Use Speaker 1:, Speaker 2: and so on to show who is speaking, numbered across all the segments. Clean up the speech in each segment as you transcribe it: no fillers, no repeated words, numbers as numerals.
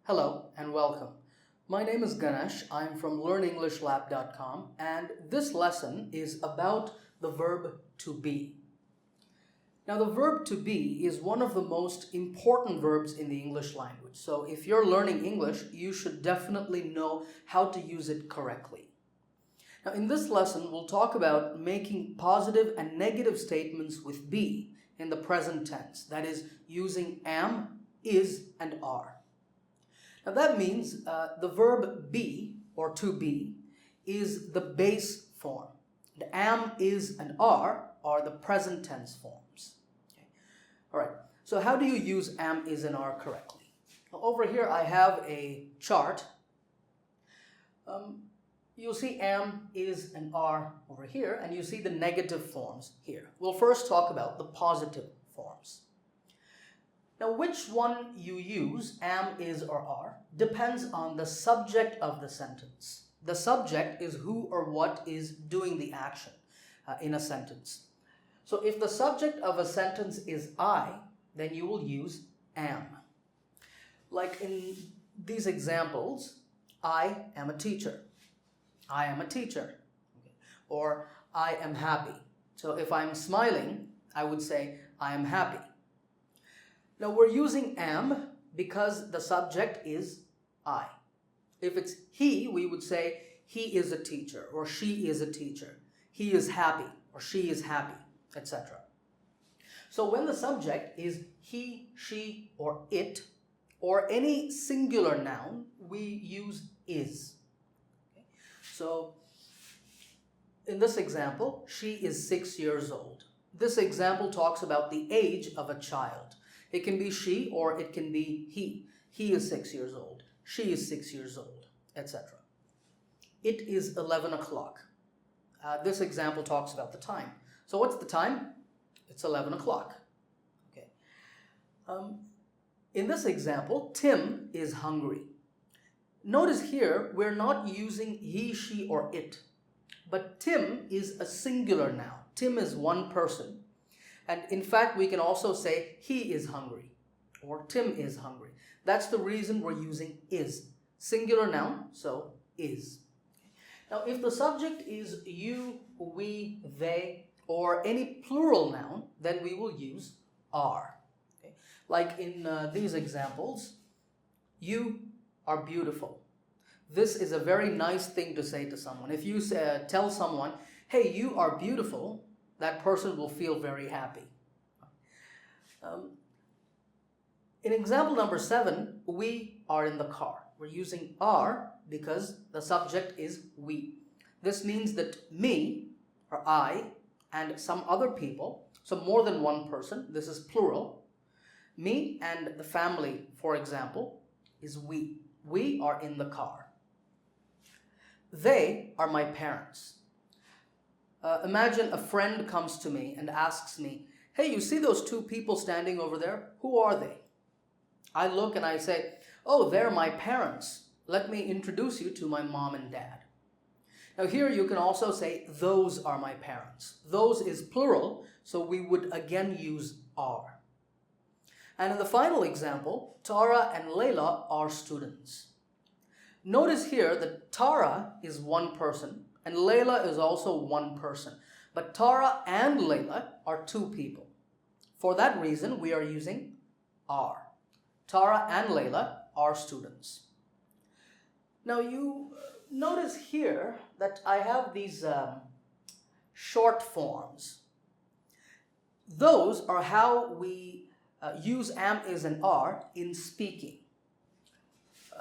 Speaker 1: Hello and welcome. My name is Ganesh. I'm from learnenglishlab.com and this lesson is about the verb to be. Now the verb to be is one of the most important verbs in the English language. So if you're learning English, you should definitely know how to use it correctly. Now in this lesson, we'll talk about making positive and negative statements with be in the present tense. That is using am, is, and are. Now that means the verb be or to be is the base form. The am, is, and are the present tense forms. Okay. All right, so how do you use am, is, and are correctly? Now, over here I have a chart. You'll see am, is, and are over here, and you see the negative forms here. We'll first talk about the positive forms. Now, which one you use, am, is, or are, depends on the subject of the sentence. The subject is who or what is doing the action in a sentence. So if the subject of a sentence is I, then you will use am. Like in these examples, I am a teacher. I am a teacher. Or I am happy. So if I'm smiling, I would say I am happy. Now we're using am because the subject is I. If it's he, we would say he is a teacher or she is a teacher. He is happy or she is happy, etc. So when the subject is he, she, or it, or any singular noun, we use is. Okay? So in this example, she is 6 years old. This example talks about the age of a child. It can be she or it can be he. He is 6 years old. She is 6 years old, etc. It is 11 o'clock. This example talks about the time. So what's the time? It's 11 o'clock. Okay. In this example, Tim is hungry. Notice here, we're not using he, she, or it. But Tim is a singular noun. Tim is one person. And in fact, we can also say he is hungry or Tim is hungry. That's the reason we're using is. Singular noun, so is. Now, if the subject is you, we, they, or any plural noun, then we will use are. Okay? Like in these examples, you are beautiful. This is a very nice thing to say to someone. If you tell someone, hey, you are beautiful, that person will feel very happy. In example number 7, we are in the car. We're using are because the subject is we. This means that me, or I, and some other people, so more than one person, this is plural. Me and the family, for example, is we. We are in the car. They are my parents. Imagine a friend comes to me and asks me, hey, you see those two people standing over there? Who are they? I look and I say, oh, they're my parents. Let me introduce you to my mom and dad. Now here you can also say, those are my parents. Those is plural, so we would again use are. And in the final example, Tara and Layla are students. Notice here that Tara is one person, and Layla is also one person. But Tara and Layla are two people. For that reason, we are using are. Tara and Layla are students. Now you notice here that I have these short forms. Those are how we use am, is, and are in speaking.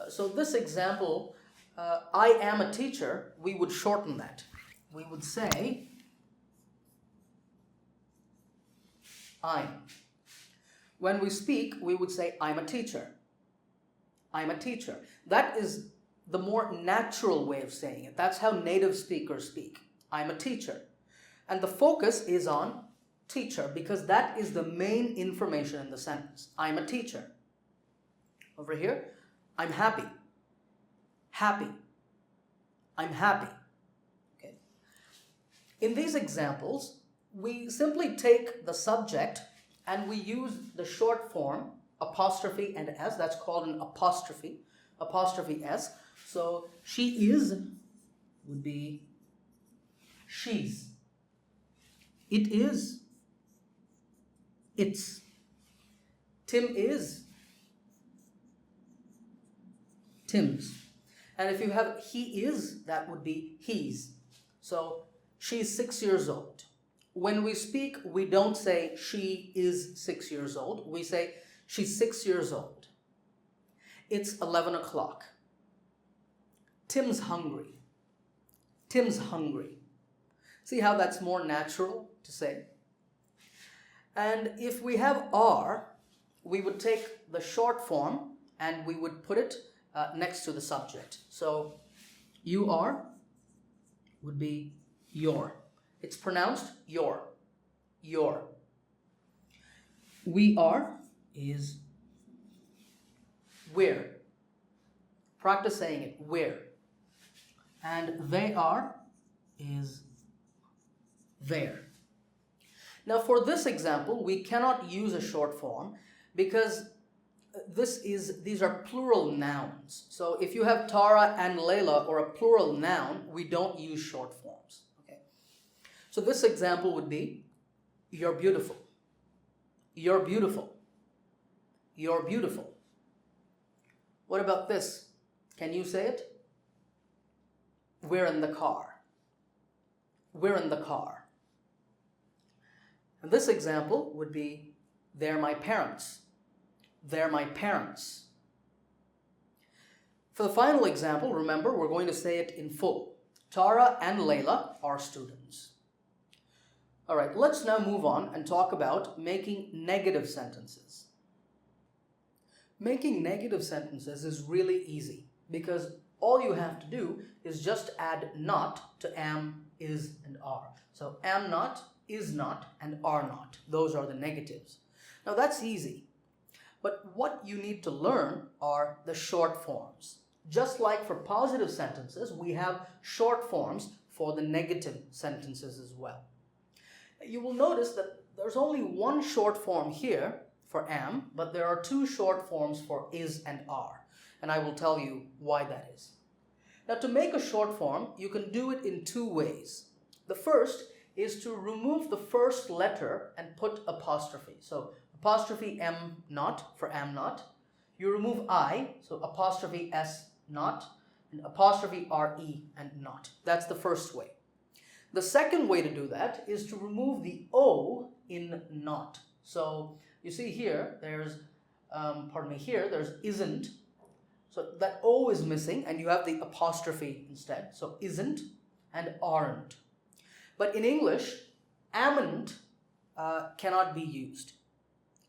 Speaker 1: So this example, I am a teacher, we would shorten that. We would say, I'm. When we speak, we would say, I'm a teacher. I'm a teacher. That is the more natural way of saying it. That's how native speakers speak. I'm a teacher. And the focus is on teacher because that is the main information in the sentence. I'm a teacher. Over here, I'm happy. Happy. I'm happy. Okay. In these examples, we simply take the subject and we use the short form apostrophe and s, that's called an apostrophe, apostrophe S. So she is would be she's. It is its. Tim is Tim's. And if you have he is, that would be he's. So she's 6 years old. When we speak, we don't say she is 6 years old. We say she's 6 years old. It's 11 o'clock. Tim's hungry. Tim's hungry. See how that's more natural to say? And if we have are, we would take the short form and we would put it next to the subject. So you are would be your. It's pronounced your. Your. We are is we're. Practice saying it. We're. And they are is their. Now for this example, we cannot use a short form because these are plural nouns. So if you have Tara and Layla or a plural noun, we don't use short forms. Okay. So this example would be, you're beautiful. You're beautiful. You're beautiful. What about this? Can you say it? We're in the car. We're in the car. And this example would be, they're my parents. They're my parents. For the final example, remember, we're going to say it in full. Tara and Layla are students. All right, let's now move on and talk about making negative sentences. Making negative sentences is really easy because all you have to do is just add not to am, is, and are. So am not, is not, and are not. Those are the negatives. Now that's easy. But what you need to learn are the short forms. Just like for positive sentences, we have short forms for the negative sentences as well. You will notice that there's only one short form here for am, but there are two short forms for is and are. And I will tell you why that is. Now to make a short form, you can do it in two ways. The first is to remove the first letter and put apostrophe. So apostrophe M not for am not. You remove I, so apostrophe S not, and apostrophe RE and not. That's the first way. The second way to do that is to remove the O in not. So you see here, there's, there's isn't. So that O is missing and you have the apostrophe instead. So isn't and aren't. But in English, amn't cannot be used.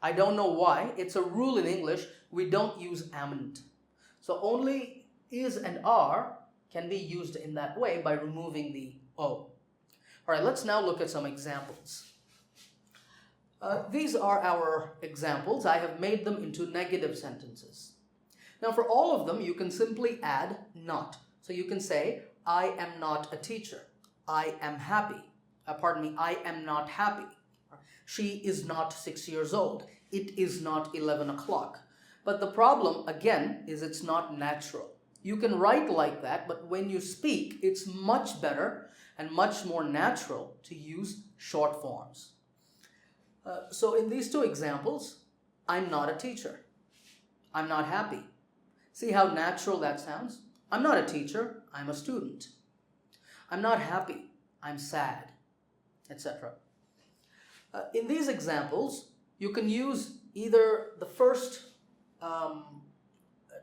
Speaker 1: I don't know why. It's a rule in English. We don't use amn't. So only is and are can be used in that way by removing the O. All right, let's now look at some examples. These are our examples. I have made them into negative sentences. Now for all of them, you can simply add not. So you can say, I am not a teacher. I am happy. I am not happy. She is not 6 years old. It is not 11 o'clock. But the problem, again, is it's not natural. You can write like that, but when you speak, it's much better and much more natural to use short forms. So in these two examples, I'm not a teacher. I'm not happy. See how natural that sounds? I'm not a teacher. I'm a student. I'm not happy. I'm sad, etc. In these examples, you can use either the first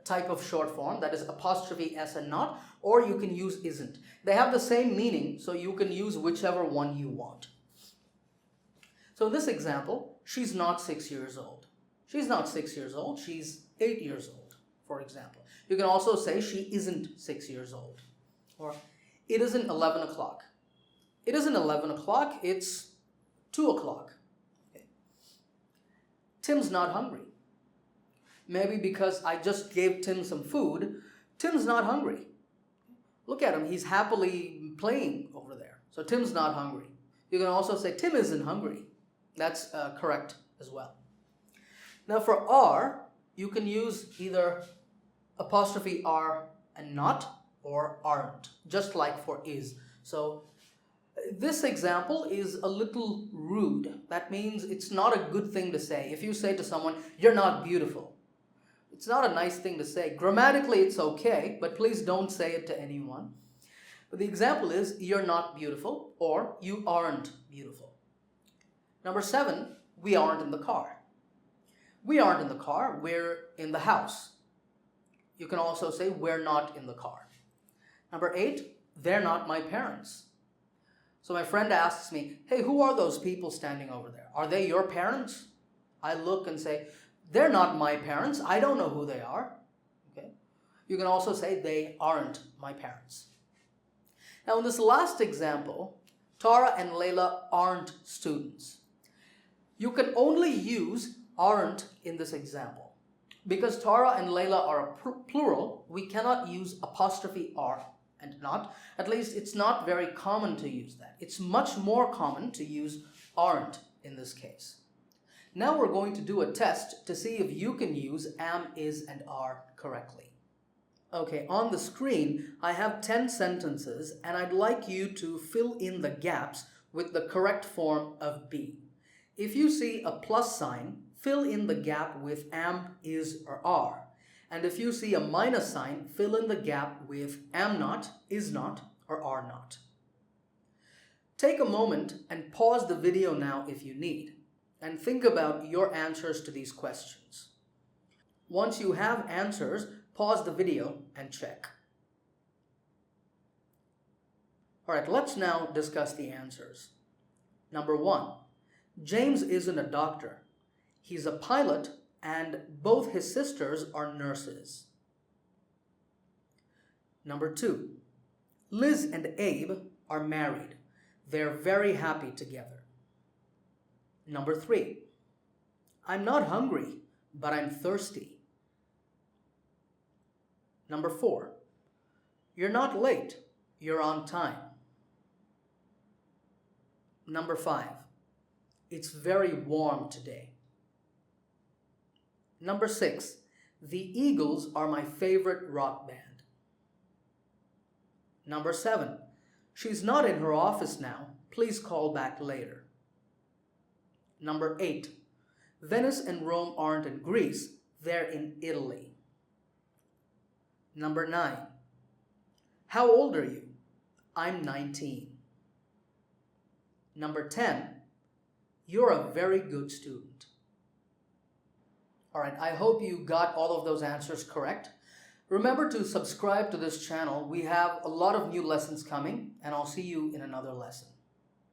Speaker 1: type of short form, that is apostrophe S and not, or you can use isn't. They have the same meaning, so you can use whichever one you want. So in this example, she's not 6 years old. She's not 6 years old, she's 8 years old, for example. You can also say she isn't 6 years old. Or it isn't 11 o'clock. It isn't 11 o'clock, it's 2 o'clock. Okay. Tim's not hungry. Maybe because I just gave Tim some food, Tim's not hungry. Look at him, he's happily playing over there. So Tim's not hungry. You can also say Tim isn't hungry. That's correct as well. Now for are, you can use either apostrophe R and not, or aren't, just like for is. So this example is a little rude. That means it's not a good thing to say. If you say to someone, "You're not beautiful," it's not a nice thing to say. Grammatically, it's okay, but please don't say it to anyone. But the example is, "You're not beautiful," or "You aren't beautiful." Number 7, we aren't in the car. We aren't in the car, we're in the house. You can also say, "We're not in the car." Number 8, they're not my parents. So my friend asks me, "Hey, who are those people standing over there? Are they your parents?" I look and say, "They're not my parents. I don't know who they are." Okay. You can also say, "They aren't my parents." Now in this last example, Tara and Layla aren't students. You can only use aren't in this example. Because Tara and Layla are a plural, we cannot use apostrophe R and not. At least it's not very common to use that. It's much more common to use aren't in this case. Now we're going to do a test to see if you can use am, is, and are correctly. Okay, on the screen, I have 10 sentences, and I'd like you to fill in the gaps with the correct form of be. If you see a plus sign, fill in the gap with am, is, or are. And if you see a minus sign, fill in the gap with am not, is not, or are not. Take a moment and pause the video now if you need, and think about your answers to these questions. Once you have answers, pause the video and check. Alright, let's now discuss the answers. Number 1, James isn't a doctor. He's a pilot and both his sisters are nurses. Number 2, Liz and Abe are married. They're very happy together. Number 3, I'm not hungry, but I'm thirsty. Number 4, you're not late, you're on time. Number 5, it's very warm today. Number 6, the Eagles are my favorite rock band. Number 7, she's not in her office now, please call back later. Number 8, Venice and Rome aren't in Greece, they're in Italy. Number 9, how old are you? I'm 19. Number 10, you're a very good student. Alright, I hope you got all of those answers correct. Remember to subscribe to this channel. We have a lot of new lessons coming, and I'll see you in another lesson.